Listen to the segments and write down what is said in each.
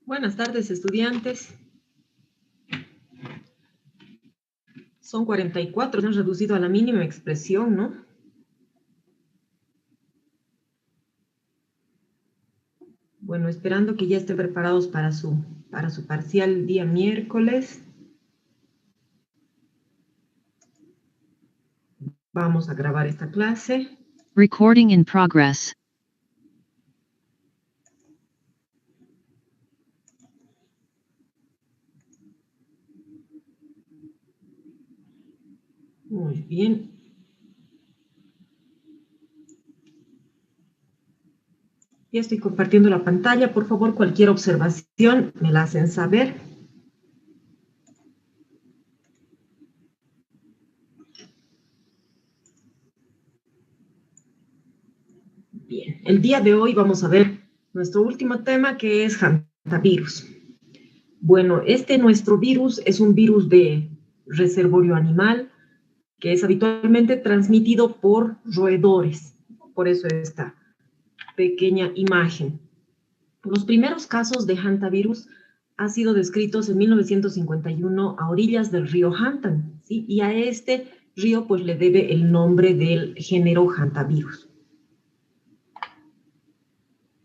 Buenas tardes, estudiantes. Son 44, se han reducido a la mínima expresión, ¿no? Bueno, esperando que ya estén preparados para su parcial día miércoles. Vamos a grabar esta clase. Recording in progress. Muy bien. Ya estoy compartiendo la pantalla. Por favor, cualquier observación me la hacen saber. Bien, el día de hoy vamos a ver nuestro último tema, que es hantavirus. Bueno, nuestro virus es un virus de reservorio animal que es habitualmente transmitido por roedores. Por eso esta pequeña imagen. Los primeros casos de hantavirus han sido descritos en 1951 a orillas del río Hantan, ¿sí? Y a este río pues le debe el nombre del género hantavirus.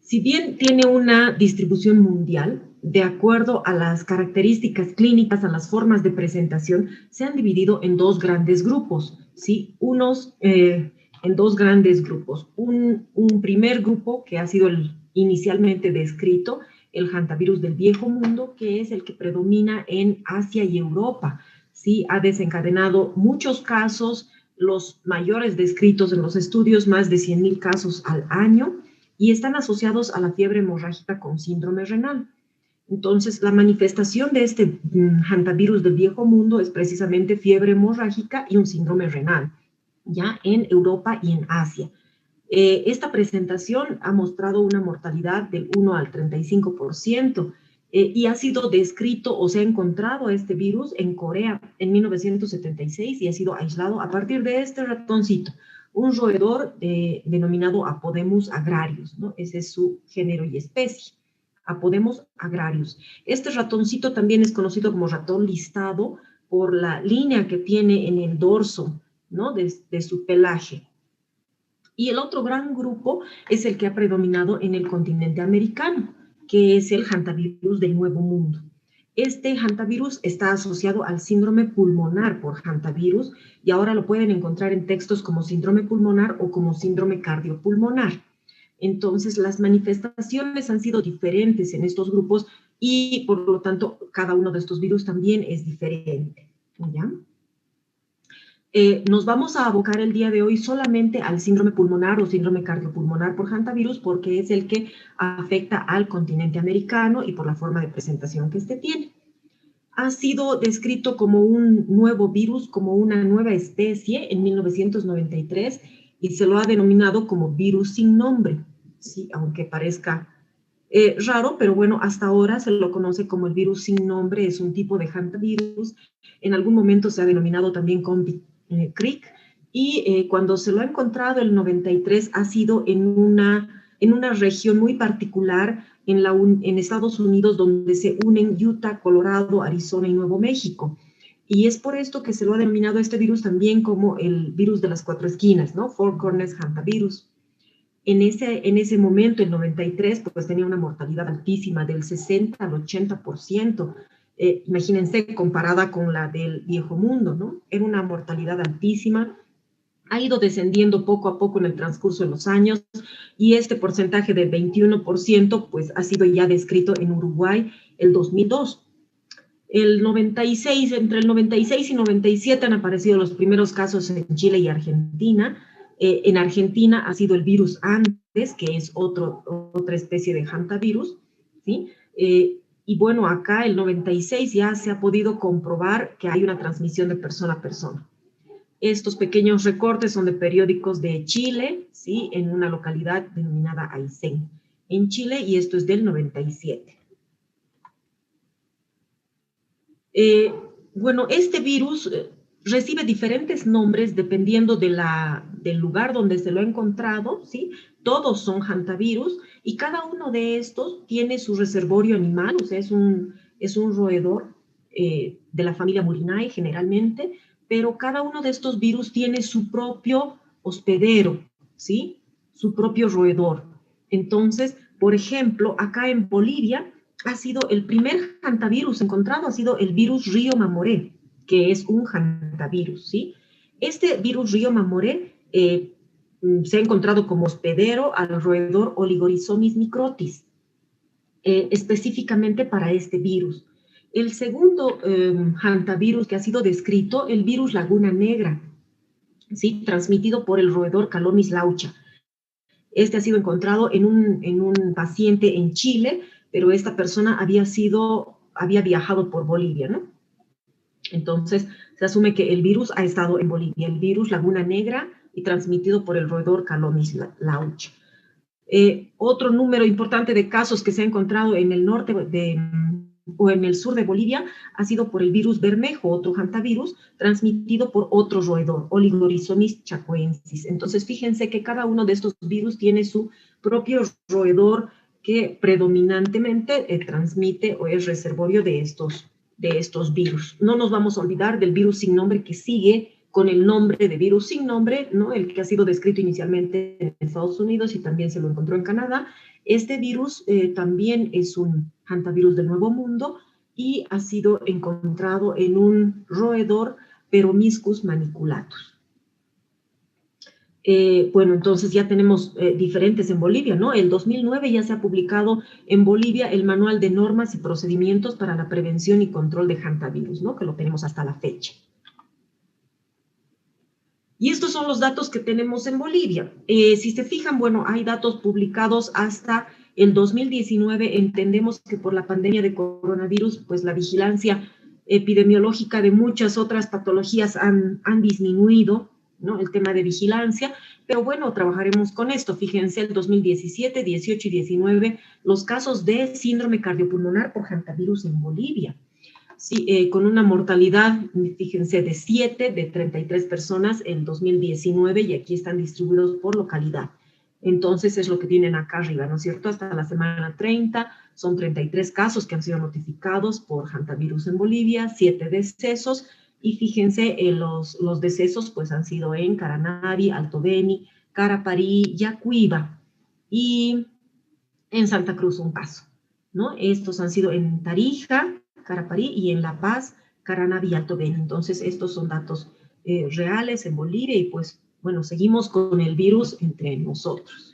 Si bien tiene una distribución mundial, de acuerdo a las características clínicas, a las formas de presentación, se han dividido en dos grandes grupos, ¿sí? En dos grandes grupos. Un primer grupo que ha sido inicialmente descrito, el hantavirus del Viejo Mundo, que es el que predomina en Asia y Europa, ¿sí? Ha desencadenado muchos casos, los mayores descritos en los estudios, más de 100,000 casos al año, y están asociados a la fiebre hemorrágica con síndrome renal. Entonces, la manifestación de este hantavirus del Viejo Mundo es precisamente fiebre hemorrágica y un síndrome renal, ya en Europa y en Asia. Esta presentación ha mostrado una mortalidad del 1 al 35%, y ha sido descrito o se ha encontrado este virus en Corea en 1976 y ha sido aislado a partir de este ratoncito, un roedor denominado Apodemus agrarius, ¿no? Ese es su género y especie, Apodemus agrarius. Este ratoncito también es conocido como ratón listado por la línea que tiene en el dorso, ¿no? de su pelaje. Y el otro gran grupo es el que ha predominado en el continente americano, que es el hantavirus del Nuevo Mundo. Este hantavirus está asociado al síndrome pulmonar por hantavirus y ahora lo pueden encontrar en textos como síndrome pulmonar o como síndrome cardiopulmonar. Entonces, las manifestaciones han sido diferentes en estos grupos y, por lo tanto, cada uno de estos virus también es diferente, ¿ya? Nos vamos a abocar el día de hoy solamente al síndrome pulmonar o síndrome cardiopulmonar por hantavirus porque es el que afecta al continente americano y por la forma de presentación que este tiene. Ha sido descrito como un nuevo virus, como una nueva especie en 1993 y se lo ha denominado como virus sin nombre, ¿sí? Aunque parezca raro, pero bueno, hasta ahora se lo conoce como el virus sin nombre, es un tipo de hantavirus. En algún momento se ha denominado también Crick, y cuando se lo ha encontrado el 93 ha sido en una región muy particular en Estados Unidos, donde se unen Utah, Colorado, Arizona y Nuevo México. Y es por esto que se lo ha denominado este virus también como el virus de las cuatro esquinas, ¿no? Four Corners hantavirus. En ese momento, el 93, pues tenía una mortalidad altísima, del 60 al 80%. Imagínense, comparada con la del Viejo Mundo, ¿no? Era una mortalidad altísima. Ha ido descendiendo poco a poco en el transcurso de los años y este porcentaje del 21% pues ha sido ya descrito en Uruguay el 2002. Entre el 96 y 97 han aparecido los primeros casos en Chile y Argentina. En Argentina ha sido el virus Andes, que es otra especie de hantavirus, ¿sí? Y bueno, acá el 96 ya se ha podido comprobar que hay una transmisión de persona a persona. Estos pequeños recortes son de periódicos de Chile, ¿sí? En una localidad denominada Aysén, en Chile, y esto es del 97. Bueno, este virus recibe diferentes nombres dependiendo del lugar donde se lo ha encontrado, ¿sí? Todos son hantavirus y cada uno de estos tiene su reservorio animal, o sea, es un roedor de la familia Murinae generalmente, pero cada uno de estos virus tiene su propio hospedero, ¿sí? Su propio roedor. Entonces, por ejemplo, acá en Bolivia ha sido el primer hantavirus encontrado, ha sido el virus Río Mamoré, que es un hantavirus, ¿sí? Este virus Río Mamoré se ha encontrado como hospedero al roedor Oligorhizomis microtis, específicamente para este virus. El segundo hantavirus que ha sido descrito, el virus Laguna Negra, ¿sí? Transmitido por el roedor Calomis laucha. Este ha sido encontrado en un paciente en Chile, pero esta persona había viajado por Bolivia, ¿no? Entonces, se asume que el virus ha estado en Bolivia, el virus Laguna Negra y transmitido por el roedor Calomis lauch. Otro número importante de casos que se ha encontrado en el norte o en el sur de Bolivia ha sido por el virus Bermejo, otro hantavirus, transmitido por otro roedor, Oligorhizomis chacoensis. Entonces, fíjense que cada uno de estos virus tiene su propio roedor que predominantemente transmite o es reservorio de estos virus. No nos vamos a olvidar del virus sin nombre que sigue con el nombre de virus sin nombre, ¿no? El que ha sido descrito inicialmente en Estados Unidos y también se lo encontró en Canadá. Este virus también es un hantavirus del Nuevo Mundo y ha sido encontrado en un roedor Peromyscus maniculatus. Bueno, entonces ya tenemos diferentes en Bolivia, ¿no? El 2009 ya se ha publicado en Bolivia el Manual de Normas y Procedimientos para la Prevención y Control de Hantavirus, ¿no? Que lo tenemos hasta la fecha. Y estos son los datos que tenemos en Bolivia. Si se fijan, bueno, hay datos publicados hasta el 2019. Entendemos que por la pandemia de coronavirus, pues la vigilancia epidemiológica de muchas otras patologías han disminuido, ¿no? El tema de vigilancia, pero bueno, trabajaremos con esto. Fíjense, el 2017, 18 y 19, los casos de síndrome cardiopulmonar por hantavirus en Bolivia. Sí, con una mortalidad, fíjense, de 7 de 33 personas en 2019 y aquí están distribuidos por localidad. Entonces es lo que tienen acá arriba, ¿no es cierto? Hasta la semana 30 son 33 casos que han sido notificados por hantavirus en Bolivia, 7 decesos y fíjense, los decesos pues han sido en Caranavi, Alto Beni, Caraparí, Yacuiba y en Santa Cruz un caso, ¿no? Estos han sido en Tarija, Caraparí y en La Paz, Caranavi y Alto Beni. Entonces, estos son datos reales en Bolivia y pues, bueno, seguimos con el virus entre nosotros.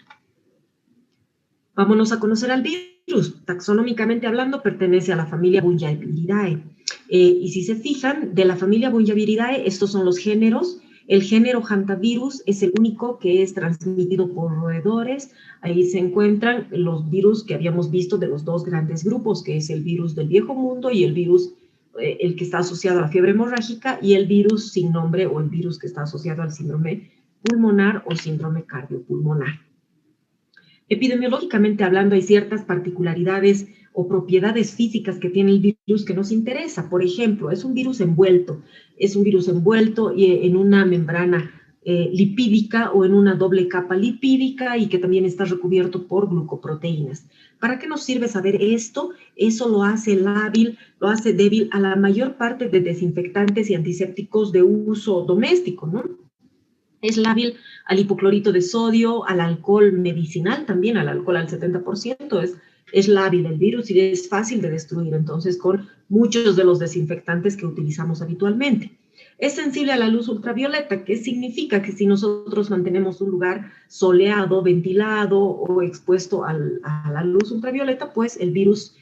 Vámonos a conocer al virus. Taxonómicamente hablando, pertenece a la familia Bunjaviridae. Y si se fijan, de la familia Bunjaviridae, estos son los géneros. El género hantavirus es el único que es transmitido por roedores. Ahí se encuentran los virus que habíamos visto de los dos grandes grupos, que es el virus del viejo mundo y el virus, el que está asociado a la fiebre hemorrágica, y el virus sin nombre o el virus que está asociado al síndrome pulmonar o síndrome cardiopulmonar. Epidemiológicamente hablando, hay ciertas particularidades o propiedades físicas que tiene el virus que nos interesa. Por ejemplo, es un virus envuelto en una membrana lipídica o en una doble capa lipídica y que también está recubierto por glucoproteínas. ¿Para qué nos sirve saber esto? Eso lo hace débil a la mayor parte de desinfectantes y antisépticos de uso doméstico, ¿no? Es lábil al hipoclorito de sodio, al alcohol medicinal también, al alcohol al 70%, es lábil el virus y es fácil de destruir, entonces, con muchos de los desinfectantes que utilizamos habitualmente. Es sensible a la luz ultravioleta, que significa que si nosotros mantenemos un lugar soleado, ventilado o expuesto a la luz ultravioleta, pues el virus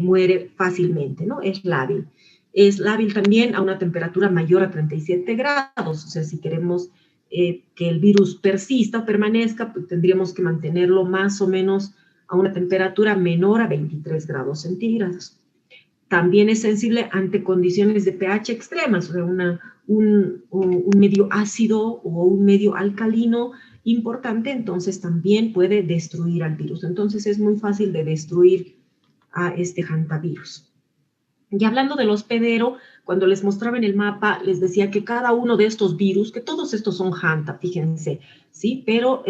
muere fácilmente, ¿no? Es lábil. Es lábil también a una temperatura mayor a 37 grados, o sea, si queremos que el virus persista o permanezca, pues tendríamos que mantenerlo más o menos a una temperatura menor a 23 grados centígrados. También es sensible ante condiciones de pH extremas, o sea, un medio ácido o un medio alcalino importante, entonces también puede destruir al virus. Entonces es muy fácil de destruir a este hantavirus. Y hablando del hospedero, cuando les mostraba en el mapa, les decía que cada uno de estos virus, que todos estos son Hanta, fíjense, ¿sí? Pero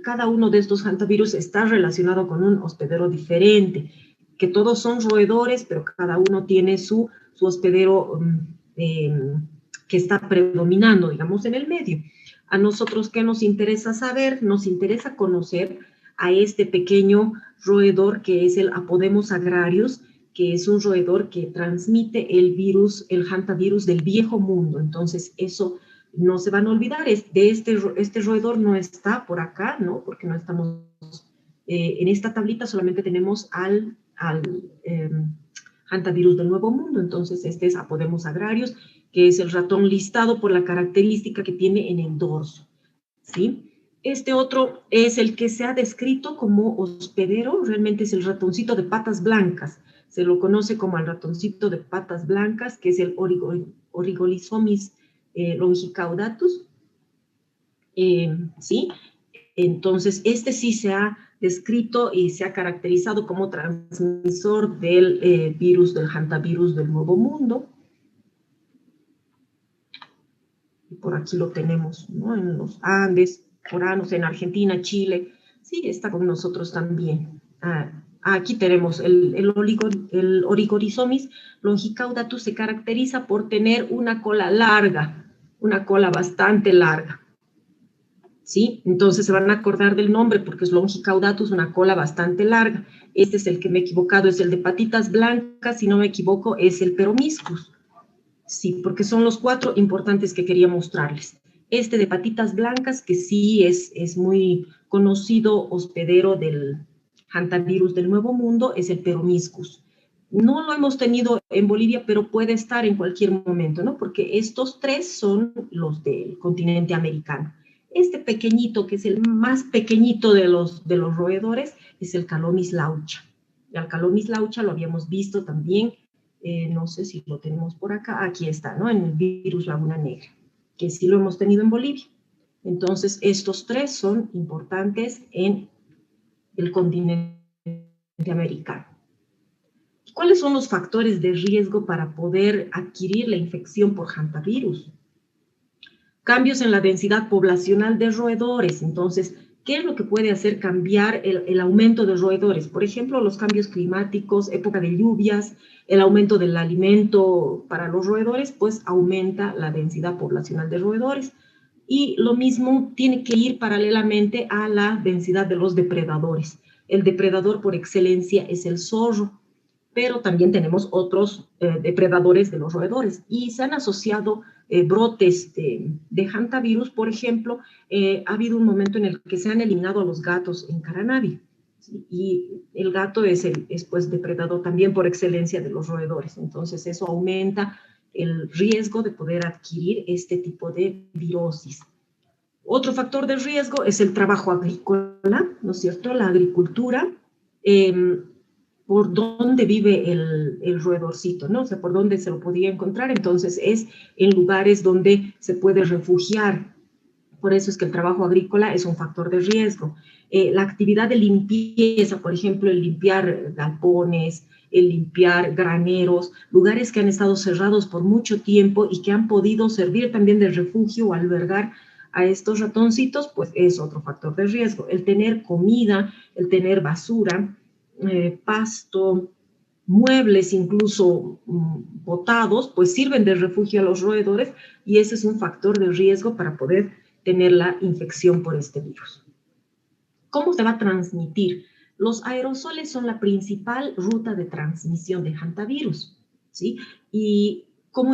cada uno de estos hantavirus está relacionado con un hospedero diferente, que todos son roedores, pero cada uno tiene su hospedero que está predominando, digamos, en el medio. A nosotros, ¿qué nos interesa saber? Nos interesa conocer a este pequeño roedor que es el Apodemus agrarius, que es un roedor que transmite el virus, el hantavirus del viejo mundo. Entonces, eso no se van a olvidar. Este roedor no está por acá, ¿no? Porque no estamos en esta tablita, solamente tenemos al hantavirus del nuevo mundo. Entonces, este es Apodemus agrarius, que es el ratón listado por la característica que tiene en el dorso, ¿sí? Este otro es el que se ha descrito como hospedero, realmente es el ratoncito de patas blancas. Se lo conoce como el ratoncito de patas blancas, que es el Origolisomis longicaudatus, ¿sí? Entonces, este sí se ha descrito y se ha caracterizado como transmisor del virus, del hantavirus del Nuevo Mundo. Y por aquí lo tenemos, ¿no? En los Andes, foranos, en Argentina, Chile. Sí, está con nosotros también. Aquí tenemos el Origolisomis longicaudatus, se caracteriza por tener una cola larga, una cola bastante larga. ¿Sí? Entonces se van a acordar del nombre porque es longicaudatus, una cola bastante larga. Este es el que me he equivocado, es el de patitas blancas, si no me equivoco, es el Peromyscus. Sí, porque son los 4 importantes que quería mostrarles. Este de patitas blancas, que sí es muy conocido hospedero del hantavirus del Nuevo Mundo, es el Peromyscus. No lo hemos tenido en Bolivia, pero puede estar en cualquier momento, ¿no? Porque estos 3 son los del continente americano. Este pequeñito, que es el más pequeñito de los roedores, es el Calonis laucha. El Calonis laucha lo habíamos visto también, no sé si lo tenemos por acá, aquí está, ¿no? En el virus Laguna Negra, que sí lo hemos tenido en Bolivia. Entonces, estos 3 son importantes en el continente americano. ¿Cuáles son los factores de riesgo para poder adquirir la infección por hantavirus? Cambios en la densidad poblacional de roedores. Entonces, ¿qué es lo que puede hacer cambiar el aumento de roedores? Por ejemplo, los cambios climáticos, época de lluvias, el aumento del alimento para los roedores, pues aumenta la densidad poblacional de roedores. Y lo mismo tiene que ir paralelamente a la densidad de los depredadores. El depredador por excelencia es el zorro, pero también tenemos otros depredadores de los roedores y se han asociado brotes de hantavirus. Por ejemplo, ha habido un momento en el que se han eliminado a los gatos en Caranavi, ¿sí? Y el gato es pues depredador también por excelencia de los roedores. Entonces eso aumenta el riesgo de poder adquirir este tipo de virosis. Otro factor de riesgo es el trabajo agrícola, ¿no es cierto? La agricultura, por dónde vive el roedorcito, ¿no? O sea, por dónde se lo podía encontrar. Entonces, es en lugares donde se puede refugiar. Por eso es que el trabajo agrícola es un factor de riesgo. La actividad de limpieza, por ejemplo, el limpiar galpones, el limpiar graneros, lugares que han estado cerrados por mucho tiempo y que han podido servir también de refugio o albergar a estos ratoncitos, pues es otro factor de riesgo. El tener comida, el tener basura, pasto, muebles incluso botados, pues sirven de refugio a los roedores y ese es un factor de riesgo para poder tener la infección por este virus. ¿Cómo se va a transmitir? Los aerosoles son la principal ruta de transmisión del hantavirus, ¿sí? Y ¿cómo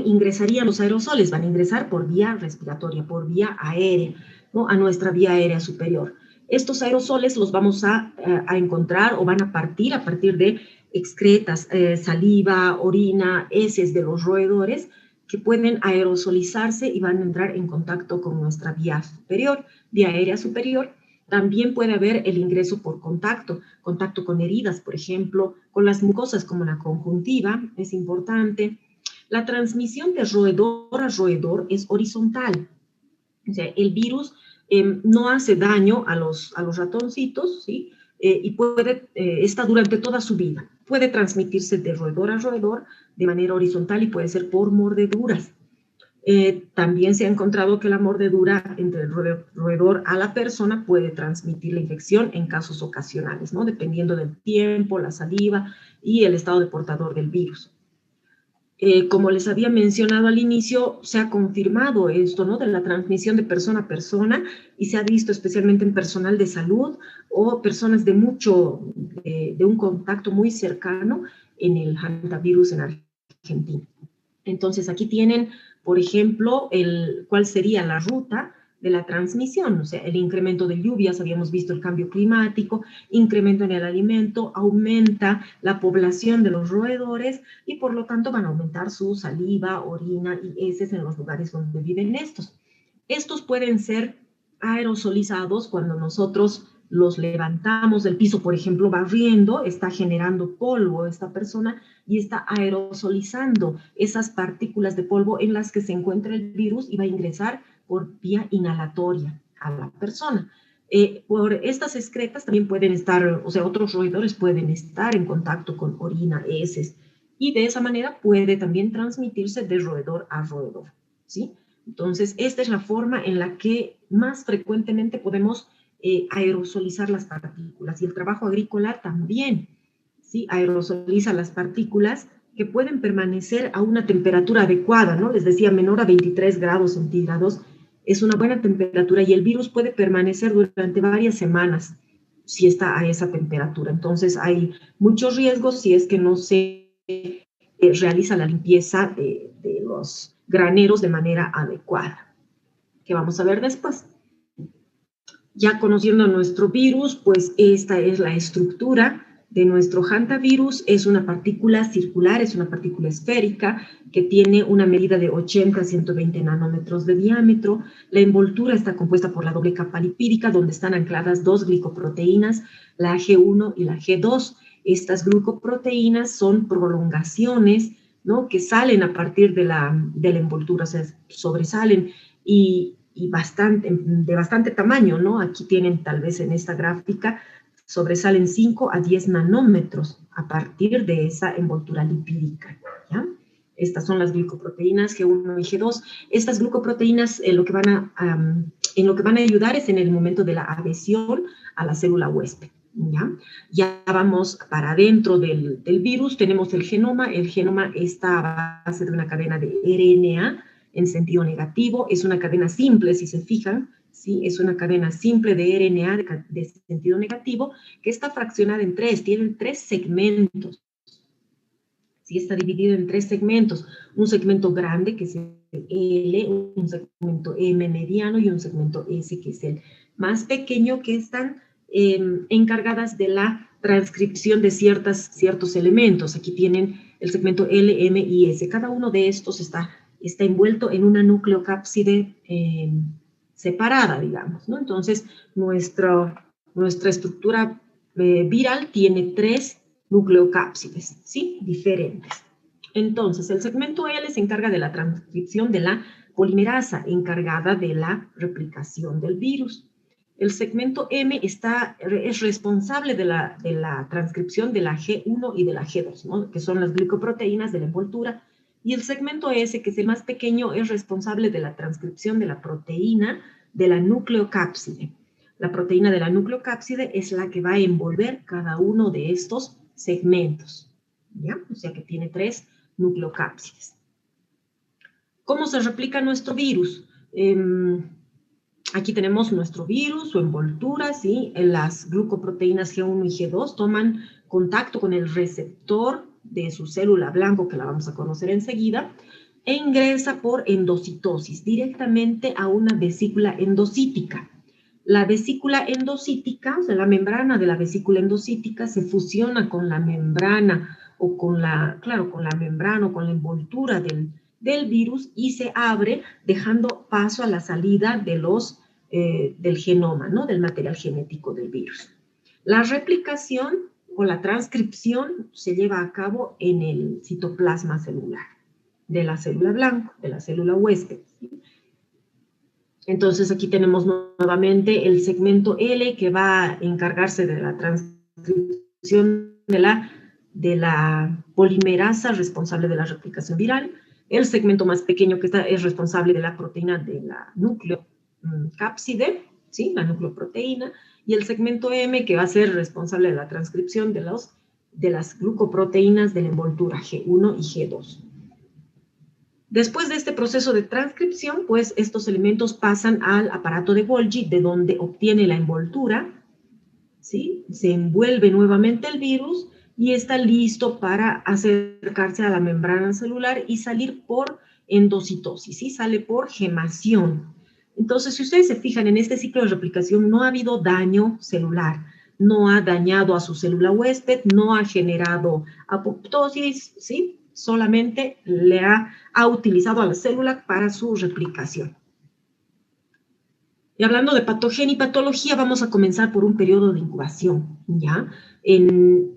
ingresarían los aerosoles? Van a ingresar por vía respiratoria, por vía aérea, ¿no? A nuestra vía aérea superior. Estos aerosoles los vamos a encontrar o van a partir de excretas, saliva, orina, heces de los roedores que pueden aerosolizarse y van a entrar en contacto con nuestra vía superior, vía aérea superior. También puede haber el ingreso por contacto con heridas, por ejemplo, con las mucosas como la conjuntiva, es importante. La transmisión de roedor a roedor es horizontal. O sea, el virus no hace daño a los ratoncitos, ¿sí? Y está durante toda su vida. puede transmitirse de roedor a roedor de manera horizontal y puede ser por mordeduras. También se ha encontrado que la mordedura entre el roedor a la persona puede transmitir la infección en casos ocasionales, ¿no? Dependiendo del tiempo, la saliva y el estado de portador del virus. Como les había mencionado al inicio, se ha confirmado esto, ¿no? De la transmisión de persona a persona y se ha visto especialmente en personal de salud o personas de un contacto muy cercano en el hantavirus en Argentina. Entonces, aquí tienen, por ejemplo, cuál sería la ruta de la transmisión, o sea, el incremento de lluvias, habíamos visto el cambio climático, incremento en el alimento, aumenta la población de los roedores y por lo tanto van a aumentar su saliva, orina y heces en los lugares donde viven estos. Estos pueden ser aerosolizados cuando nosotros los levantamos del piso, por ejemplo, barriendo, está generando polvo esta persona y está aerosolizando esas partículas de polvo en las que se encuentra el virus y va a ingresar por vía inhalatoria a la persona. Por estas excretas también pueden estar, o sea, otros roedores pueden estar en contacto con orina, heces, y de esa manera puede también transmitirse de roedor a roedor, ¿sí? Entonces, esta es la forma en la que más frecuentemente podemos aerosolizar las partículas. Y el trabajo agrícola también, ¿sí? Aerosoliza las partículas que pueden permanecer a una temperatura adecuada, ¿no? Les decía, menor a 23 grados centígrados es una buena temperatura y el virus puede permanecer durante varias semanas si está a esa temperatura. Entonces, hay muchos riesgos si es que no se realiza la limpieza de los graneros de manera adecuada, que vamos a ver después. Ya conociendo nuestro virus, pues esta es la estructura de nuestro hantavirus. Es una partícula circular, es una partícula esférica que tiene una medida de 80 a 120 nanómetros de diámetro. La envoltura está compuesta por la doble capa lipídica, donde están ancladas dos glicoproteínas, la G1 y la G2. Estas glicoproteínas son prolongaciones, ¿no?, que salen a partir de la envoltura, o sea, sobresalen y de bastante tamaño, ¿no? Aquí tienen, tal vez en esta gráfica, sobresalen 5 a 10 nanómetros a partir de esa envoltura lipídica, ¿ya? Estas son las glicoproteínas G1 y G2. Estas glicoproteínas en lo que van a ayudar es en el momento de la adhesión a la célula huésped, ¿ya? Ya vamos para adentro del virus, tenemos el genoma. El genoma está a base de una cadena de RNA en sentido negativo. Es una cadena simple, si se fijan, ¿sí? Es una cadena simple de RNA de sentido negativo que está fraccionada en tres, tienen tres segmentos. ¿Sí? Está dividido en tres segmentos, un segmento grande que es el L, un segmento M mediano y un segmento S que es el más pequeño, que están encargadas de la transcripción de ciertos elementos. Aquí tienen el segmento L, M y S. Cada uno de estos está envuelto en una nucleocápside separada, digamos, ¿no? Entonces, nuestra estructura viral tiene tres nucleocápsides, ¿sí? Diferentes. Entonces, el segmento L se encarga de la transcripción de la polimerasa, encargada de la replicación del virus. El segmento M es responsable de la transcripción de la G1 y de la G2, ¿no?, que son las glicoproteínas de la envoltura. Y el segmento S, que es el más pequeño, es responsable de la transcripción de la proteína de la nucleocápside. La proteína de la nucleocápside es la que va a envolver cada uno de estos segmentos, ¿ya? O sea que tiene tres nucleocápsides. ¿Cómo se replica nuestro virus? Aquí tenemos nuestro virus, su envoltura, ¿sí? Las glucoproteínas G1 y G2 toman contacto con el receptor de su célula blanco, que la vamos a conocer enseguida, e ingresa por endocitosis directamente a una vesícula endocítica. La vesícula endocítica, o sea, la membrana de la vesícula endocítica se fusiona con la membrana o con la membrana o con la envoltura del virus y se abre dejando paso a la salida del genoma, ¿no?, del material genético del virus. La replicación o la transcripción se lleva a cabo en el citoplasma celular de la célula blanco, de la célula huésped. Entonces aquí tenemos nuevamente el segmento L, que va a encargarse de la transcripción de de la polimerasa responsable de la replicación viral, el segmento más pequeño que es responsable de la proteína de la núcleo cápside, ¿sí? La nucleoproteína, y el segmento M que va a ser responsable de la transcripción de las glucoproteínas de la envoltura G1 y G2. Después de este proceso de transcripción, pues estos elementos pasan al aparato de Golgi, de donde obtiene la envoltura, ¿sí? Se envuelve nuevamente el virus y está listo para acercarse a la membrana celular y salir por endocitosis, ¿sí? Sale por gemación. Entonces, si ustedes se fijan en este ciclo de replicación, no ha habido daño celular, no ha dañado a su célula huésped, no ha generado apoptosis, ¿sí? Solamente ha utilizado a la célula para su replicación. Y hablando de patogenia y patología, vamos a comenzar por un periodo de incubación, ¿ya?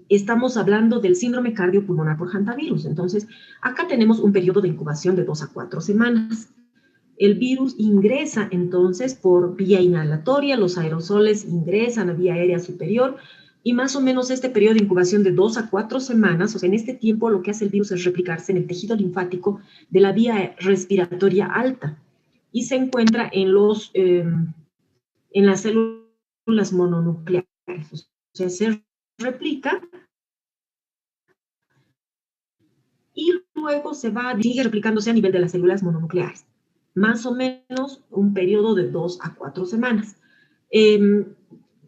Estamos hablando del síndrome cardiopulmonar por hantavirus. Entonces, acá tenemos un periodo de incubación de 2 a 4 semanas. El virus ingresa entonces por vía inhalatoria, los aerosoles ingresan a vía aérea superior, y más o menos este periodo de incubación de 2 a 4 semanas, o sea, en este tiempo lo que hace el virus es replicarse en el tejido linfático de la vía respiratoria alta, y se encuentra en las células mononucleares. O sea, se replica y luego sigue replicándose a nivel de las células mononucleares. Más o menos un periodo de 2 a 4 semanas.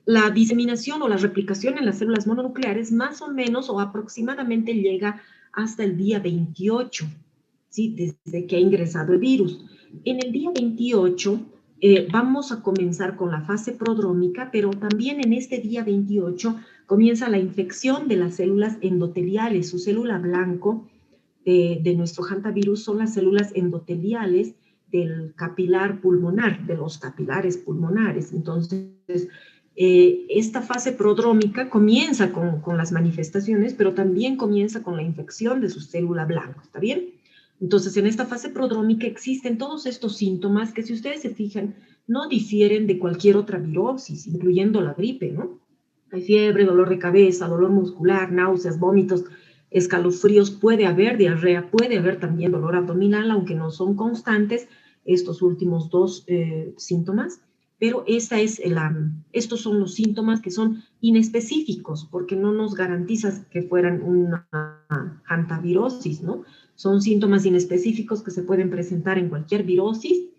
La diseminación o la replicación en las células mononucleares más o menos o aproximadamente llega hasta el día 28, ¿sí? Desde que ha ingresado el virus. En el día 28 vamos a comenzar con la fase prodrómica, pero también en este día 28 comienza la infección de las células endoteliales. Su célula blanco de nuestro hantavirus son las células endoteliales del capilar pulmonar, de los capilares pulmonares. Entonces, esta fase prodrómica comienza con las manifestaciones, pero también comienza con la infección de su célula blanca, ¿está bien? Entonces, en esta fase prodrómica existen todos estos síntomas que, si ustedes se fijan, no difieren de cualquier otra virosis, incluyendo la gripe, ¿no? Hay fiebre, dolor de cabeza, dolor muscular, náuseas, vómitos, escalofríos, puede haber diarrea, puede haber también dolor abdominal, aunque no son constantes estos últimos dos síntomas, pero estos son los síntomas que son inespecíficos, porque no nos garantizas que fueran una hantavirosis, ¿no? Son síntomas inespecíficos que se pueden presentar en cualquier virosis.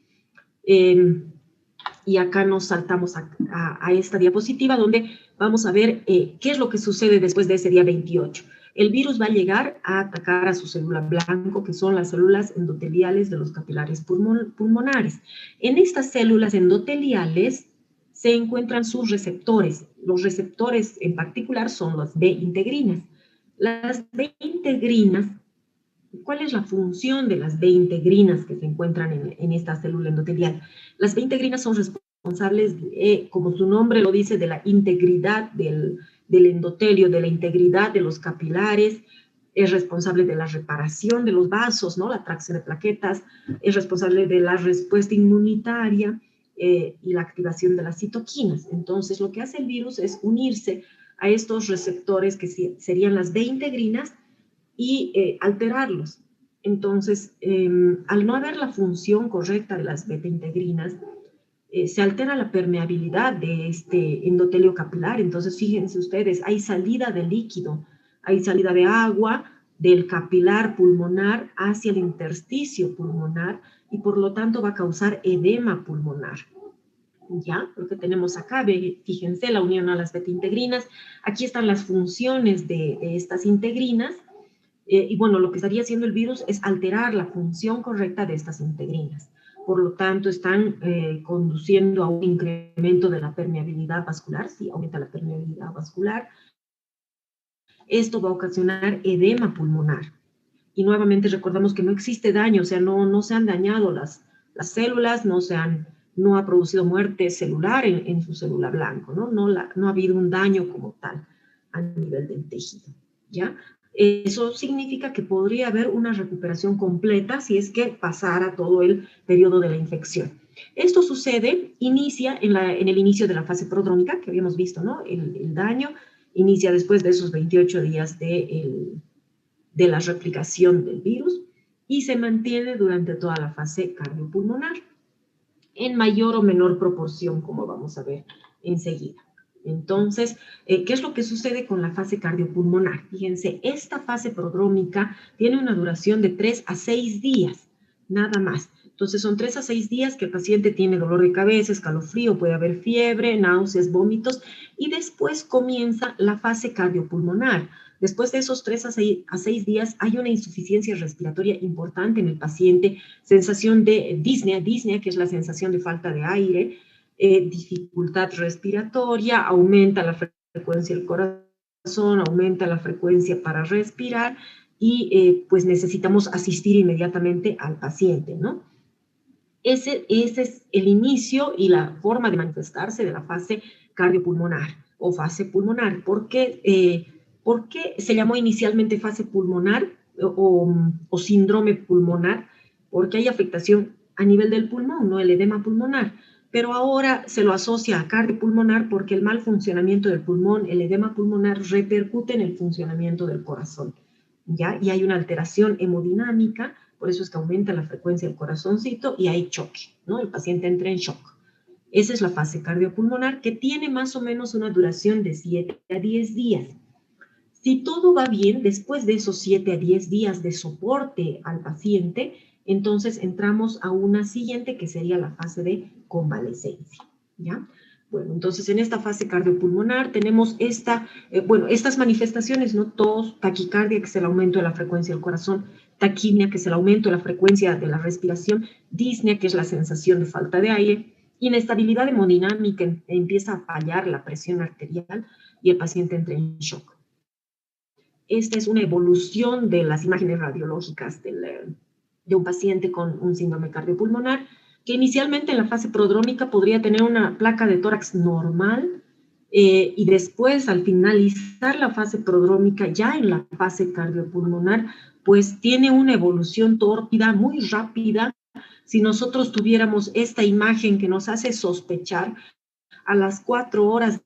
Y acá nos saltamos a esta diapositiva donde vamos a ver qué es lo que sucede después de ese día 28. El virus va a llegar a atacar a su célula blanco, que son las células endoteliales de los capilares pulmonares. En estas células endoteliales se encuentran sus receptores. Los receptores en particular son las B-integrinas. Las B-integrinas, ¿cuál es la función de las B-integrinas que se encuentran en esta célula endotelial? Las B-integrinas son responsables, como su nombre lo dice, de la integridad del endotelio, de la integridad de los capilares, es responsable de la reparación de los vasos, ¿no? La tracción de plaquetas, es responsable de la respuesta inmunitaria y la activación de las citoquinas. Entonces, lo que hace el virus es unirse a estos receptores que serían las B-integrinas y alterarlos. Entonces, al no haber la función correcta de las beta-integrinas, se altera la permeabilidad de este endotelio capilar. Entonces, fíjense ustedes, hay salida de líquido, hay salida de agua del capilar pulmonar hacia el intersticio pulmonar y por lo tanto va a causar edema pulmonar. ¿Ya? Lo que tenemos acá, fíjense, la unión a las beta-integrinas. Aquí están las funciones de estas integrinas. Y bueno, lo que estaría haciendo el virus es alterar la función correcta de estas integrinas. Por lo tanto, están conduciendo a un incremento de la permeabilidad vascular. Sí, aumenta la permeabilidad vascular. Esto va a ocasionar edema pulmonar. Y nuevamente recordamos que no existe daño, o sea, no se han dañado las células, no ha producido muerte celular en su célula blanco, ¿no? No ha habido un daño como tal a nivel del tejido, ¿ya? Eso significa que podría haber una recuperación completa si es que pasara todo el periodo de la infección. Esto inicia en el inicio de la fase prodrómica, que habíamos visto, ¿no? El daño inicia después de esos 28 días de la replicación del virus y se mantiene durante toda la fase cardiopulmonar, en mayor o menor proporción, como vamos a ver enseguida. Entonces, ¿qué es lo que sucede con la fase cardiopulmonar? Fíjense, esta fase prodrómica tiene una duración de 3 a 6 días, nada más. Entonces, son 3 a 6 días que el paciente tiene dolor de cabeza, escalofrío, puede haber fiebre, náuseas, vómitos, y después comienza la fase cardiopulmonar. Después de esos 3 a 6 días hay una insuficiencia respiratoria importante en el paciente, sensación de disnea, que es la sensación de falta de aire, dificultad respiratoria, aumenta la frecuencia del corazón, aumenta la frecuencia para respirar y pues necesitamos asistir inmediatamente al paciente, ¿no? Ese es el inicio y la forma de manifestarse de la fase cardiopulmonar o fase pulmonar. ¿Por qué se llamó inicialmente fase pulmonar o síndrome pulmonar? Porque hay afectación a nivel del pulmón, ¿no? El edema pulmonar. Pero ahora se lo asocia a cardiopulmonar porque el mal funcionamiento del pulmón, el edema pulmonar, repercute en el funcionamiento del corazón, ¿ya? Y hay una alteración hemodinámica, por eso es que aumenta la frecuencia del corazoncito y hay choque, ¿no? El paciente entra en shock. Esa es la fase cardiopulmonar, que tiene más o menos una duración de 7 a 10 días. Si todo va bien, después de esos 7 a 10 días de soporte al paciente, entonces entramos a una siguiente que sería la fase de convalecencia, ¿ya? Bueno, entonces en esta fase cardiopulmonar tenemos estas manifestaciones, ¿no? Tos, taquicardia, que es el aumento de la frecuencia del corazón, taquimia, que es el aumento de la frecuencia de la respiración, disnea, que es la sensación de falta de aire, inestabilidad hemodinámica, empieza a fallar la presión arterial y el paciente entra en shock. Esta es una evolución de las imágenes radiológicas de un paciente con un síndrome cardiopulmonar, que inicialmente en la fase prodrómica podría tener una placa de tórax normal y después, al finalizar la fase prodrómica, ya en la fase cardiopulmonar, pues tiene una evolución tórpida, muy rápida. Si nosotros tuviéramos esta imagen que nos hace sospechar, a las 4 horas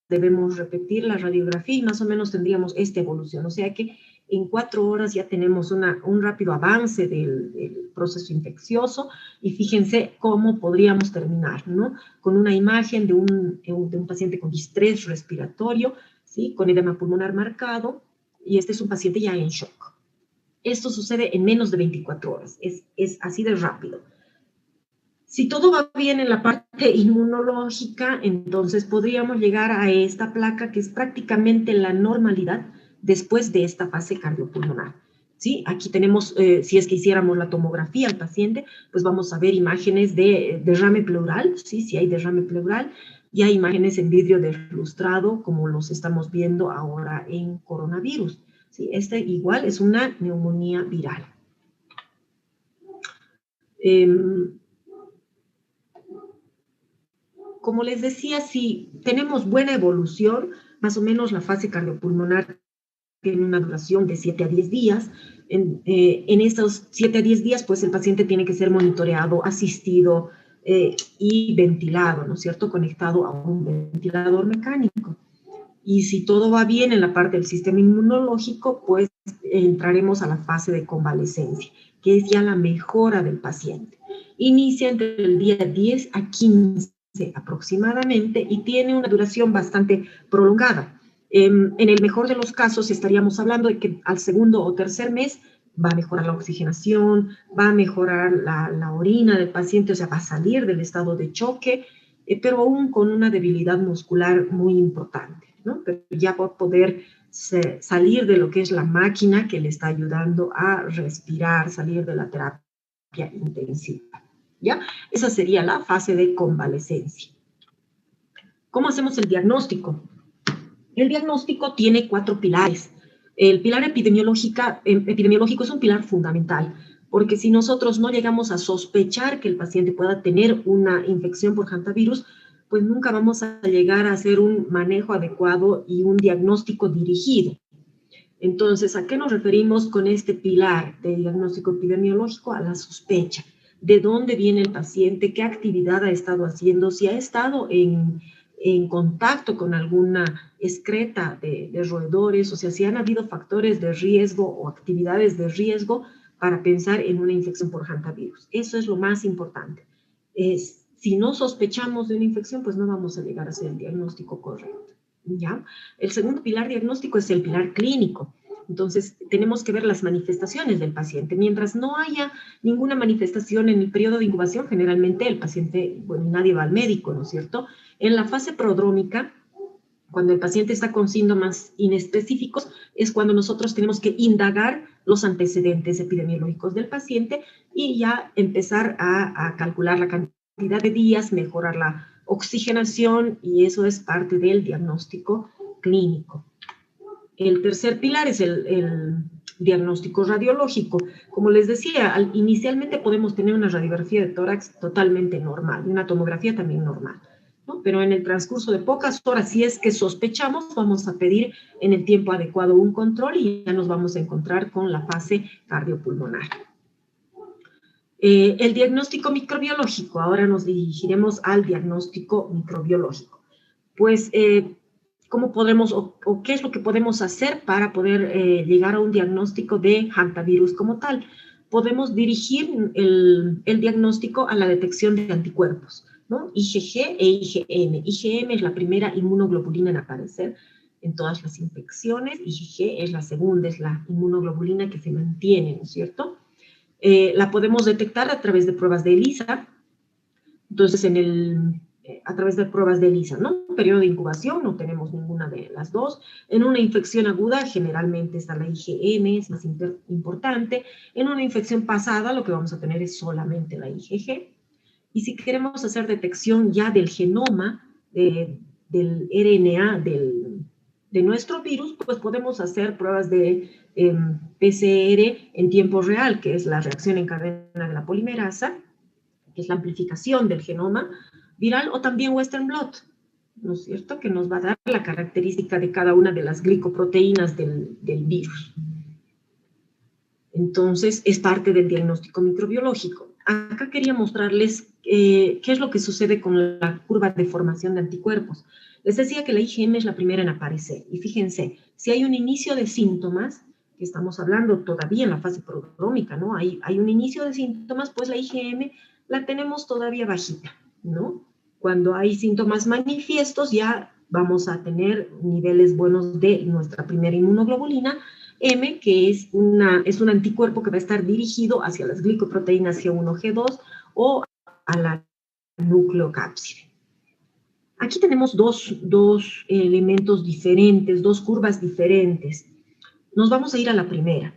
debemos repetir la radiografía y más o menos tendríamos esta evolución. O sea que en 4 horas ya tenemos un rápido avance del proceso infeccioso y fíjense cómo podríamos terminar, ¿no? Con una imagen de un paciente con distrés respiratorio, ¿sí? Con edema pulmonar marcado, y este es un paciente ya en shock. Esto sucede en menos de 24 horas, es así de rápido. Si todo va bien en la parte inmunológica, entonces podríamos llegar a esta placa que es prácticamente la normalidad después de esta fase cardiopulmonar. ¿Sí? Aquí tenemos, si es que hiciéramos la tomografía al paciente, pues vamos a ver imágenes de derrame pleural, ¿sí? Si hay derrame pleural, y hay imágenes en vidrio deslustrado, como los estamos viendo ahora en coronavirus. ¿Sí? Esta igual es una neumonía viral. Como les decía, si tenemos buena evolución, más o menos la fase cardiopulmonar tiene una duración de 7 a 10 días. En estos 7 a 10 días, pues el paciente tiene que ser monitoreado, asistido y ventilado, ¿no es cierto? Conectado a un ventilador mecánico. Y si todo va bien en la parte del sistema inmunológico, pues entraremos a la fase de convalecencia, que es ya la mejora del paciente. Inicia entre el día 10 a 15 aproximadamente y tiene una duración bastante prolongada. En el mejor de los casos estaríamos hablando de que al segundo o tercer mes va a mejorar la oxigenación, va a mejorar la orina del paciente, o sea, va a salir del estado de choque, pero aún con una debilidad muscular muy importante, ¿no? Pero ya va a poder salir de lo que es la máquina que le está ayudando a respirar, salir de la terapia intensiva, ¿ya? Esa sería la fase de convalecencia. ¿Cómo hacemos el diagnóstico? El diagnóstico tiene 4 pilares. El pilar epidemiológico es un pilar fundamental, porque si nosotros no llegamos a sospechar que el paciente pueda tener una infección por hantavirus, pues nunca vamos a llegar a hacer un manejo adecuado y un diagnóstico dirigido. Entonces, ¿a qué nos referimos con este pilar de diagnóstico epidemiológico? A la sospecha. ¿De dónde viene el paciente? ¿Qué actividad ha estado haciendo? Si ha estado en en contacto con alguna excreta de roedores, o sea, si han habido factores de riesgo o actividades de riesgo para pensar en una infección por hantavirus. Eso es lo más importante. Si no sospechamos de una infección, pues no vamos a llegar a hacer el diagnóstico correcto, ¿ya? El segundo pilar diagnóstico es el pilar clínico. Entonces, tenemos que ver las manifestaciones del paciente. Mientras no haya ninguna manifestación en el periodo de incubación, generalmente el paciente, bueno, nadie va al médico, ¿no es cierto? En la fase prodrómica, cuando el paciente está con síntomas inespecíficos, es cuando nosotros tenemos que indagar los antecedentes epidemiológicos del paciente y ya empezar a calcular la cantidad de días, mejorar la oxigenación, y eso es parte del diagnóstico clínico. El tercer pilar es el diagnóstico radiológico. Como les decía, inicialmente podemos tener una radiografía de tórax totalmente normal y una tomografía también normal, ¿no? Pero en el transcurso de pocas horas, si es que sospechamos, vamos a pedir en el tiempo adecuado un control y ya nos vamos a encontrar con la fase cardiopulmonar. El diagnóstico microbiológico. Ahora nos dirigiremos al diagnóstico microbiológico. Pues, ¿cómo podemos o qué es lo que podemos hacer para poder llegar a un diagnóstico de hantavirus como tal? Podemos dirigir el diagnóstico a la detección de anticuerpos, ¿no? IgG e IgM. IgM es la primera inmunoglobulina en aparecer en todas las infecciones. IgG es la segunda, es la inmunoglobulina que se mantiene, ¿no es cierto? La podemos detectar a través de pruebas de ELISA. Entonces, a través de pruebas de ELISA, ¿no? Periodo de incubación, no tenemos ninguna de las dos. En una infección aguda, generalmente está la IgM, es más importante. En una infección pasada, lo que vamos a tener es solamente la IgG. Y si queremos hacer detección ya del genoma, del RNA de nuestro virus, pues podemos hacer pruebas de PCR en tiempo real, que es la reacción en cadena de la polimerasa, que es la amplificación del genoma viral, o también Western blot, ¿no es cierto?, que nos va a dar la característica de cada una de las glicoproteínas del virus. Entonces, es parte del diagnóstico microbiológico. Acá quería mostrarles qué es lo que sucede con la curva de formación de anticuerpos. Les decía que la IgM es la primera en aparecer. Y fíjense, si hay un inicio de síntomas, que estamos hablando todavía en la fase prodrómica, ¿no? Hay un inicio de síntomas, pues la IgM la tenemos todavía bajita, ¿no? Cuando hay síntomas manifiestos, ya vamos a tener niveles buenos de nuestra primera inmunoglobulina, M, que es un anticuerpo que va a estar dirigido hacia las glicoproteínas G1, G2 o a la nucleocápside. Aquí tenemos dos elementos diferentes, dos curvas diferentes. Nos vamos a ir a la primera.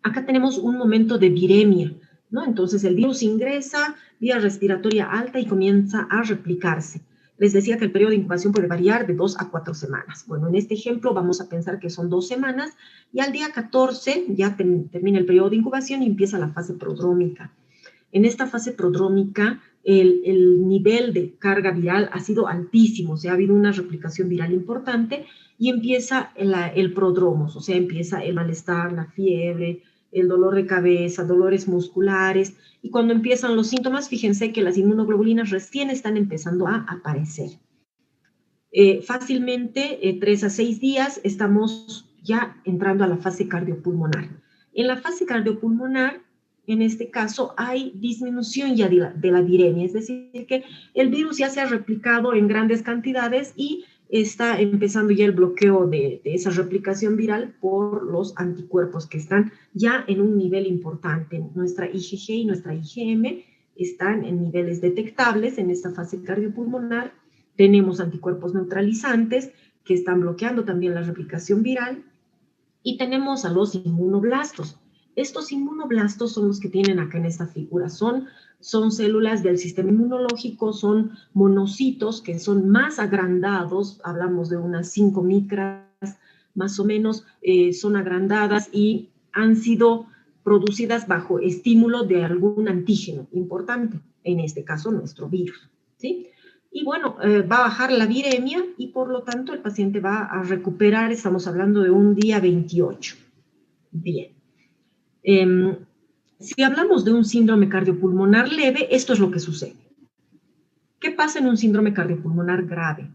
Acá tenemos un momento de viremia, ¿no? Entonces el virus ingresa, vía respiratoria alta y comienza a replicarse. Les decía que el periodo de incubación puede variar de 2 a 4 semanas. Bueno, en este ejemplo vamos a pensar que son 2 semanas y al día 14 ya termina el periodo de incubación y empieza la fase prodrómica. En esta fase prodrómica el nivel de carga viral ha sido altísimo, o sea, ha habido una replicación viral importante y empieza el prodromos, o sea, empieza el malestar, la fiebre, el dolor de cabeza, dolores musculares, y cuando empiezan los síntomas, fíjense que las inmunoglobulinas recién están empezando a aparecer. Fácilmente, 3 a 6 días, estamos ya entrando a la fase cardiopulmonar. En la fase cardiopulmonar, en este caso, hay disminución ya de la viremia, es decir, que el virus ya se ha replicado en grandes cantidades y está empezando ya el bloqueo de esa replicación viral por los anticuerpos que están ya en un nivel importante. Nuestra IgG y nuestra IgM están en niveles detectables en esta fase cardiopulmonar. Tenemos anticuerpos neutralizantes que están bloqueando también la replicación viral y tenemos a los inmunoblastos. Estos inmunoblastos son los que tienen acá en esta figura. Son células del sistema inmunológico, son monocitos que son más agrandados, hablamos de unas 5 micras más o menos, son agrandadas y han sido producidas bajo estímulo de algún antígeno importante, en este caso nuestro virus, ¿sí? Y bueno, va a bajar la viremia y por lo tanto el paciente va a recuperar, estamos hablando de un día 28. Bien. Si hablamos de un síndrome cardiopulmonar leve, esto es lo que sucede. ¿Qué pasa en un síndrome cardiopulmonar grave?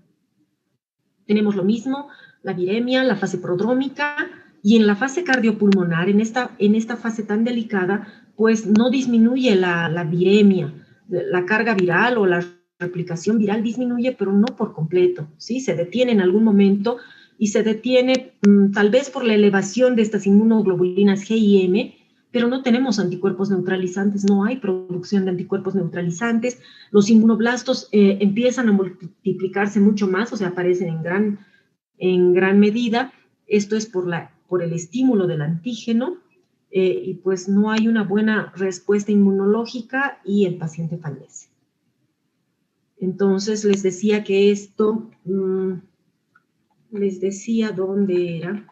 Tenemos lo mismo, la viremia, la fase prodrómica, y en la fase cardiopulmonar, en esta fase tan delicada, pues no disminuye la viremia, la carga viral o la replicación viral disminuye, pero no por completo, ¿sí? Se detiene en algún momento y se detiene tal vez por la elevación de estas inmunoglobulinas G y M, pero no tenemos anticuerpos neutralizantes, no hay producción de anticuerpos neutralizantes, los inmunoblastos empiezan a multiplicarse mucho más, o sea, aparecen en gran medida. Esto es por el estímulo del antígeno, y pues no hay una buena respuesta inmunológica y el paciente fallece. Entonces les decía que esto, les decía dónde era,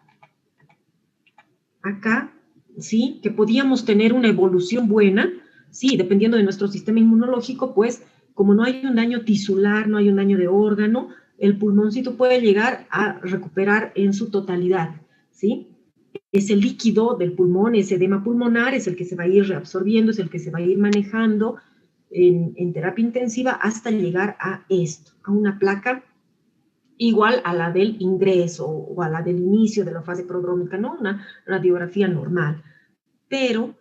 acá, ¿sí? Que podíamos tener una evolución buena, sí, dependiendo de nuestro sistema inmunológico, pues como no hay un daño tisular, no hay un daño de órgano, el pulmoncito puede llegar a recuperar en su totalidad, ¿sí? Ese líquido del pulmón, ese edema pulmonar, es el que se va a ir reabsorbiendo, es el que se va a ir manejando en terapia intensiva hasta llegar a esto, a una placa igual a la del ingreso o a la del inicio de la fase prodrómica, ¿no? Una radiografía normal. Pero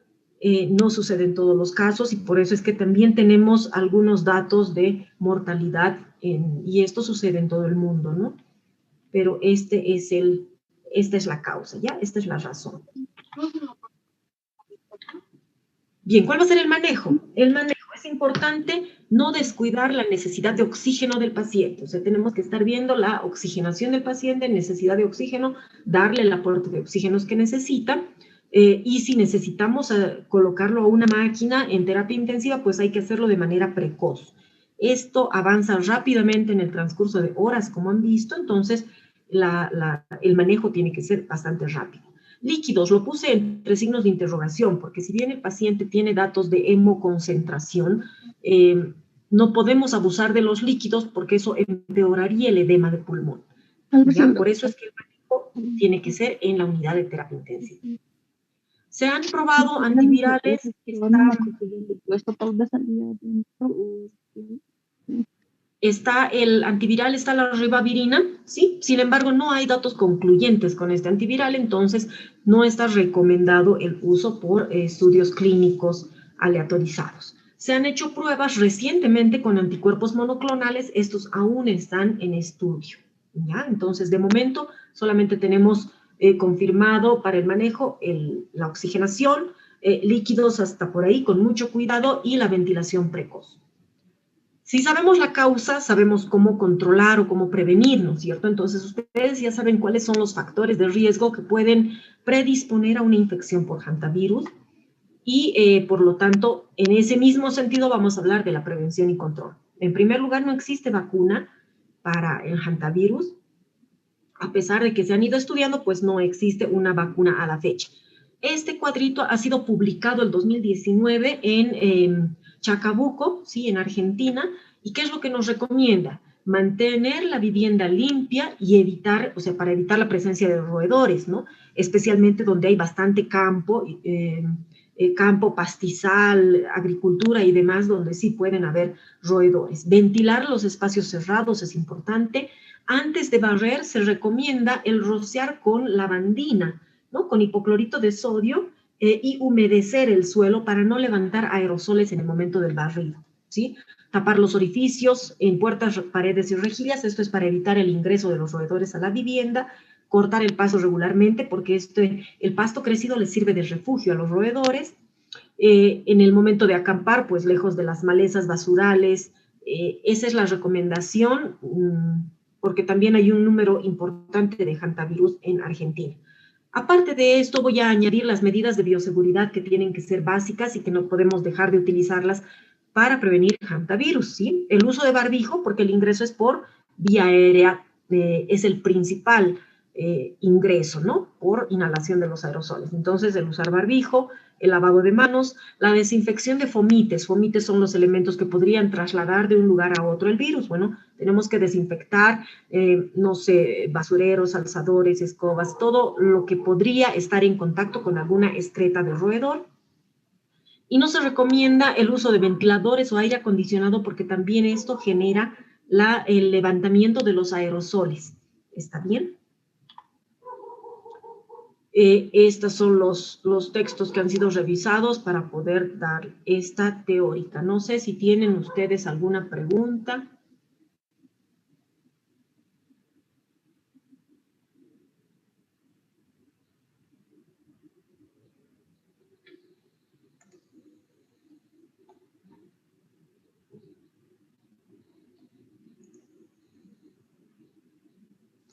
no sucede en todos los casos y por eso es que también tenemos algunos datos de mortalidad y esto sucede en todo el mundo, ¿no? Pero esta es la causa, ¿ya? Esta es la razón. Bien, ¿cuál va a ser el manejo? El manejo es importante no descuidar la necesidad de oxígeno del paciente. O sea, tenemos que estar viendo la oxigenación del paciente, necesidad de oxígeno, darle el aporte de oxígenos que necesita. Y si necesitamos colocarlo a una máquina en terapia intensiva, pues hay que hacerlo de manera precoz. Esto avanza rápidamente en el transcurso de horas, como han visto, entonces el manejo tiene que ser bastante rápido. Líquidos, lo puse entre signos de interrogación, porque si bien el paciente tiene datos de hemoconcentración, no podemos abusar de los líquidos porque eso empeoraría el edema de pulmón. ¿Ya? Por eso es que el manejo tiene que ser en la unidad de terapia intensiva. Se han probado antivirales. Está el antiviral, está la ribavirina, ¿sí? Sin embargo, no hay datos concluyentes con este antiviral, entonces no está recomendado el uso por estudios clínicos aleatorizados. Se han hecho pruebas recientemente con anticuerpos monoclonales, estos aún están en estudio, ¿ya? Entonces, de momento, solamente tenemos confirmado para el manejo la oxigenación, líquidos hasta por ahí con mucho cuidado y la ventilación precoz. Si sabemos la causa, sabemos cómo controlar o cómo prevenir, ¿no es cierto? Entonces, ustedes ya saben cuáles son los factores de riesgo que pueden predisponer a una infección por hantavirus y, por lo tanto, en ese mismo sentido vamos a hablar de la prevención y control. En primer lugar, no existe vacuna para el hantavirus. A pesar de que se han ido estudiando, pues no existe una vacuna a la fecha. Este cuadrito ha sido publicado en 2019 en Chacabuco, ¿sí? En Argentina. ¿Y qué es lo que nos recomienda? Mantener la vivienda limpia y evitar, o sea, para evitar la presencia de roedores, ¿no? Especialmente donde hay bastante campo, campo, pastizal, agricultura y demás, donde sí pueden haber roedores. Ventilar los espacios cerrados es importante. Antes de barrer se recomienda el rociar con lavandina, ¿no? Con hipoclorito de sodio y humedecer el suelo para no levantar aerosoles en el momento del barrido, ¿sí? Tapar los orificios en puertas, paredes y rejillas, esto es para evitar el ingreso de los roedores a la vivienda. Cortar el pasto regularmente porque el pasto crecido les sirve de refugio a los roedores. En el momento de acampar, pues lejos de las malezas basurales, esa es la recomendación, porque también hay un número importante de hantavirus en Argentina. Aparte de esto, voy a añadir las medidas de bioseguridad que tienen que ser básicas y que no podemos dejar de utilizarlas para prevenir hantavirus, ¿sí? El uso de barbijo, porque el ingreso es por vía aérea, es el principal ingreso, ¿no? Por inhalación de los aerosoles. Entonces, el usar barbijo, el lavado de manos, la desinfección de fomites. Fomites son los elementos que podrían trasladar de un lugar a otro el virus. Bueno, tenemos que desinfectar, no sé, basureros, alzadores, escobas, todo lo que podría estar en contacto con alguna excreta de roedor. Y no se recomienda el uso de ventiladores o aire acondicionado porque también esto genera el levantamiento de los aerosoles. ¿Está bien? Estos son los textos que han sido revisados para poder dar esta teórica. No sé si tienen ustedes alguna pregunta.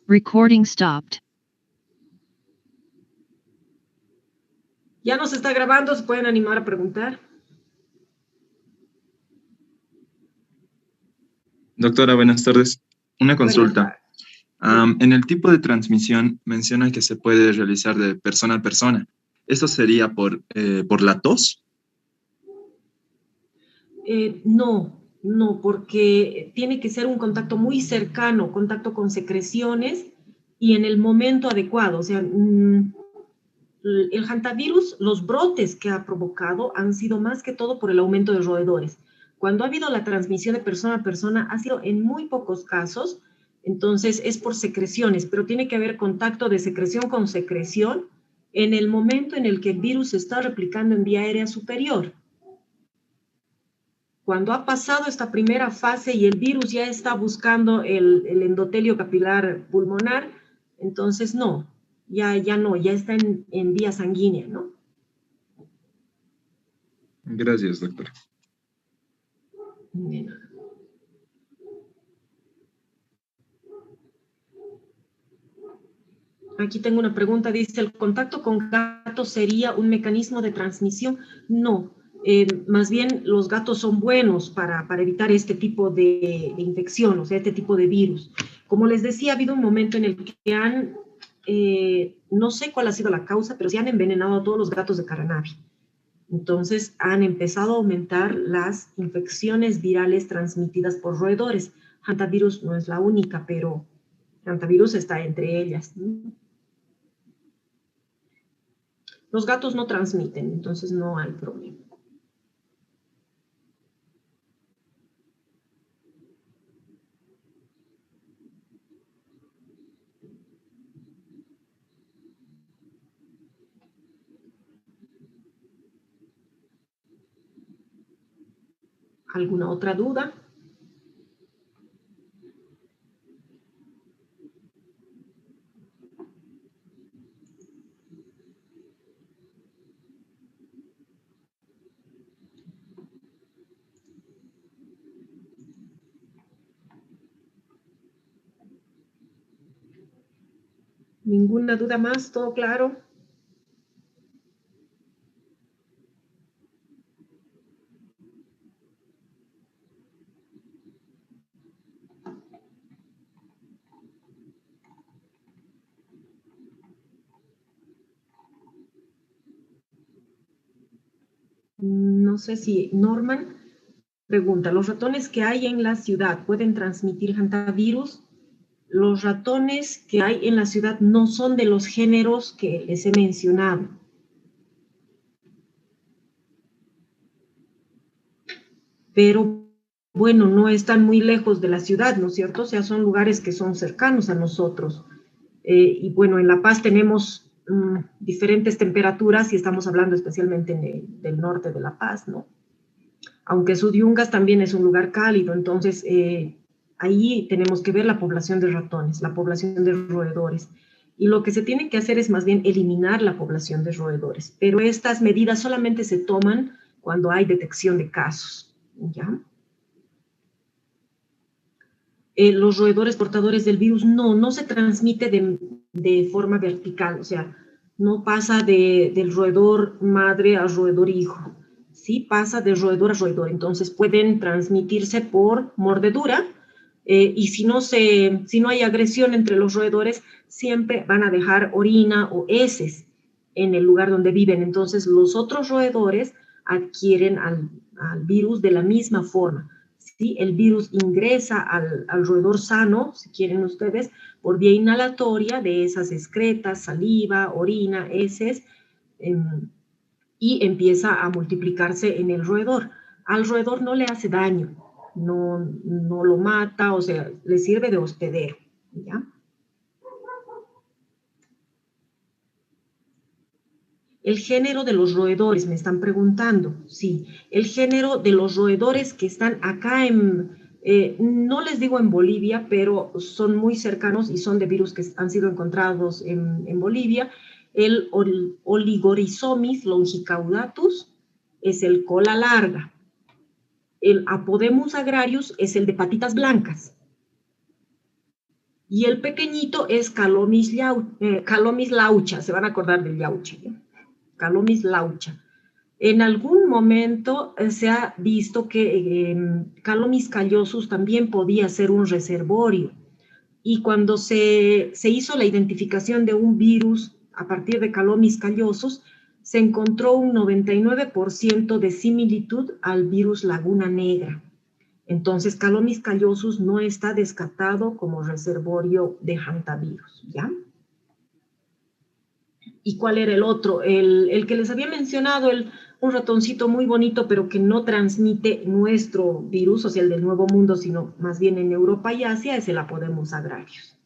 Recording stopped. Ya nos está grabando, se pueden animar a preguntar. Doctora, buenas tardes. Una consulta. Buenas En el tipo de transmisión menciona que se puede realizar de persona a persona. ¿Esto sería por la tos? No, porque tiene que ser un contacto muy cercano, contacto con secreciones y en el momento adecuado. O sea, el hantavirus, los brotes que ha provocado han sido más que todo por el aumento de roedores. Cuando ha habido la transmisión de persona a persona, ha sido en muy pocos casos, entonces es por secreciones, pero tiene que haber contacto de secreción con secreción en el momento en el que el virus se está replicando en vía aérea superior. Cuando ha pasado esta primera fase y el virus ya está buscando el endotelio capilar pulmonar, entonces no, ya está en vía sanguínea, ¿no? Gracias, doctora. De nada. Aquí tengo una pregunta, dice, ¿el contacto con gatos sería un mecanismo de transmisión? No, más bien los gatos son buenos para evitar este tipo de infección, o sea, este tipo de virus. Como les decía, ha habido un momento en el que han, no sé cuál ha sido la causa, pero se han envenenado a todos los gatos de Caranavi. Entonces han empezado a aumentar las infecciones virales transmitidas por roedores. Hantavirus no es la única, pero hantavirus está entre ellas, ¿no? Los gatos no transmiten, entonces no hay problema. ¿Alguna otra duda? ¿Ninguna duda más? ¿Todo claro? No sé si Norman pregunta, ¿los ratones que hay en la ciudad pueden transmitir hantavirus? Los ratones que hay en la ciudad no son de los géneros que les he mencionado. Pero bueno, no están muy lejos de la ciudad, ¿no es cierto? O sea, son lugares que son cercanos a nosotros. Y bueno, en La Paz tenemos diferentes temperaturas y estamos hablando especialmente del norte de La Paz, ¿no? Aunque Sudiungas también es un lugar cálido, entonces ahí tenemos que ver la población de ratones, la población de roedores. Y lo que se tiene que hacer es más bien eliminar la población de roedores. Pero estas medidas solamente se toman cuando hay detección de casos, ¿ya? Los roedores portadores del virus no se transmite de forma vertical, o sea, no pasa del roedor madre al roedor hijo, sí pasa de roedor a roedor, entonces pueden transmitirse por mordedura y si no hay agresión entre los roedores, siempre van a dejar orina o heces en el lugar donde viven, entonces los otros roedores adquieren al virus de la misma forma. ¿Sí? El virus ingresa al roedor sano, si quieren ustedes, por vía inhalatoria de esas excretas, saliva, orina, heces, y empieza a multiplicarse en el roedor. Al roedor no le hace daño, no lo mata, o sea, le sirve de hospedero, ¿ya? El género de los roedores, me están preguntando. Sí, el género de los roedores que están acá no les digo en Bolivia, pero son muy cercanos y son de virus que han sido encontrados en Bolivia. El Oligorhizomis longicaudatus es el cola larga. El Apodemus agrarius es el de patitas blancas. Y el pequeñito es Calomis laucha, se van a acordar del yauche, ¿ya? Calomis laucha. En algún momento se ha visto que Calomis callosus también podía ser un reservorio. Y cuando se hizo la identificación de un virus a partir de Calomis callosus, se encontró un 99% de similitud al virus Laguna Negra. Entonces, Calomis callosus no está descartado como reservorio de hantavirus, ¿ya? ¿Y cuál era el otro? El que les había mencionado, un ratoncito muy bonito, pero que no transmite nuestro virus, o sea, el del Nuevo Mundo, sino más bien en Europa y Asia, es el Apodemus agrarius.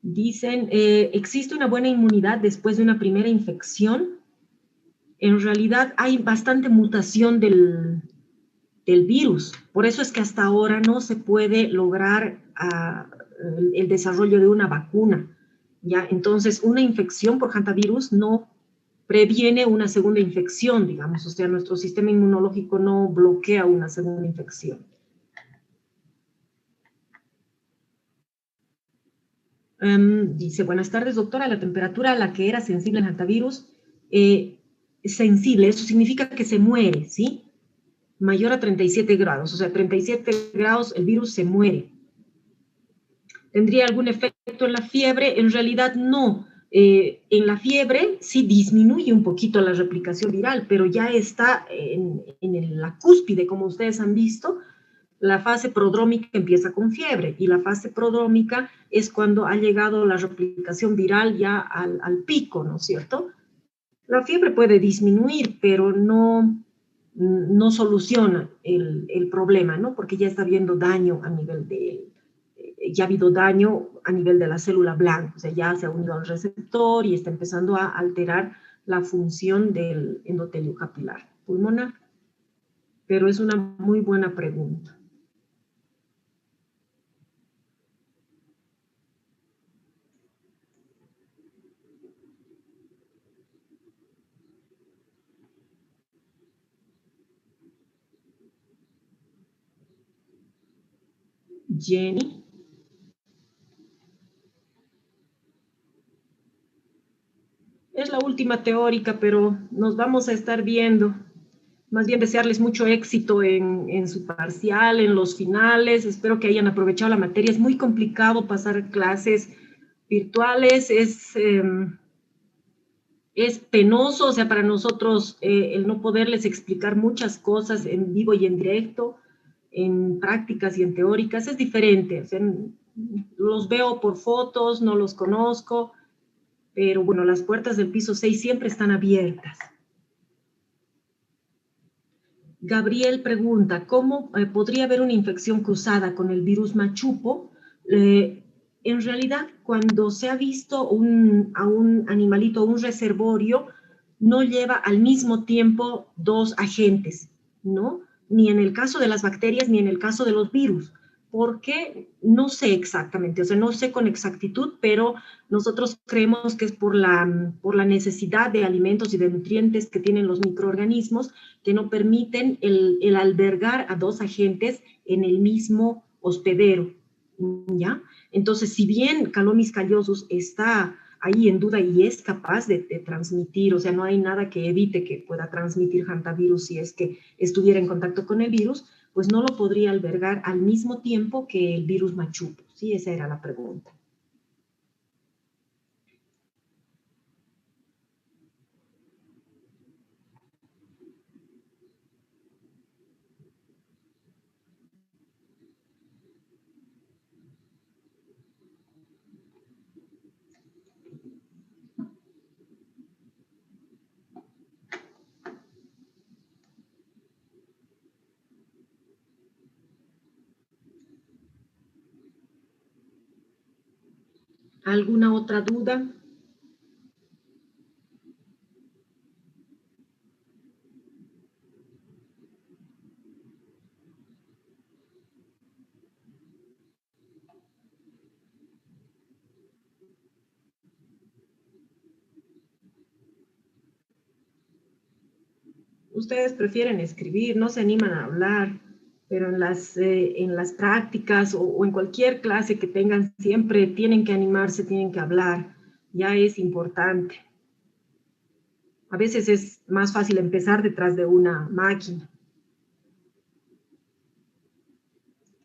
Dicen, ¿existe una buena inmunidad después de una primera infección? En realidad hay bastante mutación del virus. Por eso es que hasta ahora no se puede lograr el desarrollo de una vacuna. ¿Ya? Entonces, una infección por hantavirus no previene una segunda infección, digamos, o sea, nuestro sistema inmunológico no bloquea una segunda infección. Dice, buenas tardes, doctora, la temperatura a la que era sensible el hantavirus, sensible, eso significa que se muere, ¿sí? Mayor a 37 grados, o sea, 37 grados el virus se muere. ¿Tendría algún efecto en la fiebre? En realidad no. En la fiebre sí disminuye un poquito la replicación viral, pero ya está en la cúspide, como ustedes han visto. La fase prodrómica empieza con fiebre y la fase prodrómica es cuando ha llegado la replicación viral ya al pico, ¿no es cierto? La fiebre puede disminuir, pero no soluciona el problema, ¿no? Porque ya está habiendo daño a nivel ya ha habido daño a nivel de la célula blanca, o sea, ya se ha unido al receptor y está empezando a alterar la función del endotelio capilar pulmonar. Pero es una muy buena pregunta. Jenny. Es la última teórica, pero nos vamos a estar viendo. Más bien desearles mucho éxito en su parcial, en los finales. Espero que hayan aprovechado la materia. Es muy complicado pasar clases virtuales. Es penoso, o sea, para nosotros el no poderles explicar muchas cosas en vivo y en directo, en prácticas y en teóricas, es diferente. O sea, los veo por fotos, no los conozco, pero bueno, las puertas del piso 6 siempre están abiertas. Gabriel pregunta, ¿cómo podría haber una infección cruzada con el virus machupo? En realidad, cuando se ha visto a un animalito, un reservorio, no lleva al mismo tiempo dos agentes, ¿no? Ni en el caso de las bacterias, ni en el caso de los virus. ¿Por qué? No sé exactamente, o sea, no sé con exactitud, pero nosotros creemos que es por la necesidad de alimentos y de nutrientes que tienen los microorganismos que no permiten el albergar a dos agentes en el mismo hospedero, ¿ya? Entonces, si bien Calomis callosus está ahí en duda y es capaz de transmitir, o sea, no hay nada que evite que pueda transmitir hantavirus si es que estuviera en contacto con el virus, pues no lo podría albergar al mismo tiempo que el virus machupo, ¿sí? Esa era la pregunta. ¿Alguna otra duda? Ustedes prefieren escribir, no se animan a hablar, pero en las prácticas o en cualquier clase que tengan, siempre tienen que animarse, tienen que hablar, ya es importante. A veces es más fácil empezar detrás de una máquina.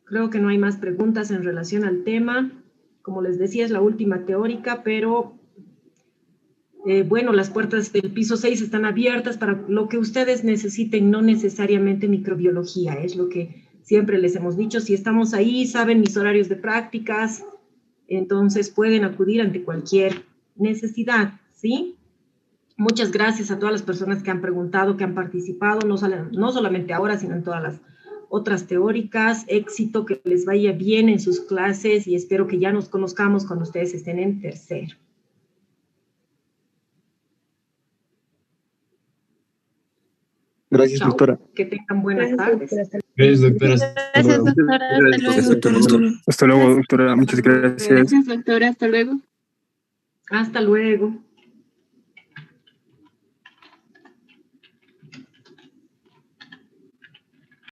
Creo que no hay más preguntas en relación al tema. Como les decía, es la última teórica, pero bueno, las puertas del piso 6 están abiertas para lo que ustedes necesiten, no necesariamente microbiología, es lo que siempre les hemos dicho. Si estamos ahí, saben mis horarios de prácticas, entonces pueden acudir ante cualquier necesidad, ¿sí? Muchas gracias a todas las personas que han preguntado, que han participado, no solamente ahora, sino en todas las otras teóricas. Éxito, que les vaya bien en sus clases y espero que ya nos conozcamos cuando ustedes estén en tercero. Gracias, Chao. doctora. Que tengan buenas tardes. Gracias, doctora. Gracias, doctora. Hasta Gracias, luego. doctora. Hasta luego, doctora. Muchas gracias. Gracias, doctora. Hasta luego. Hasta luego.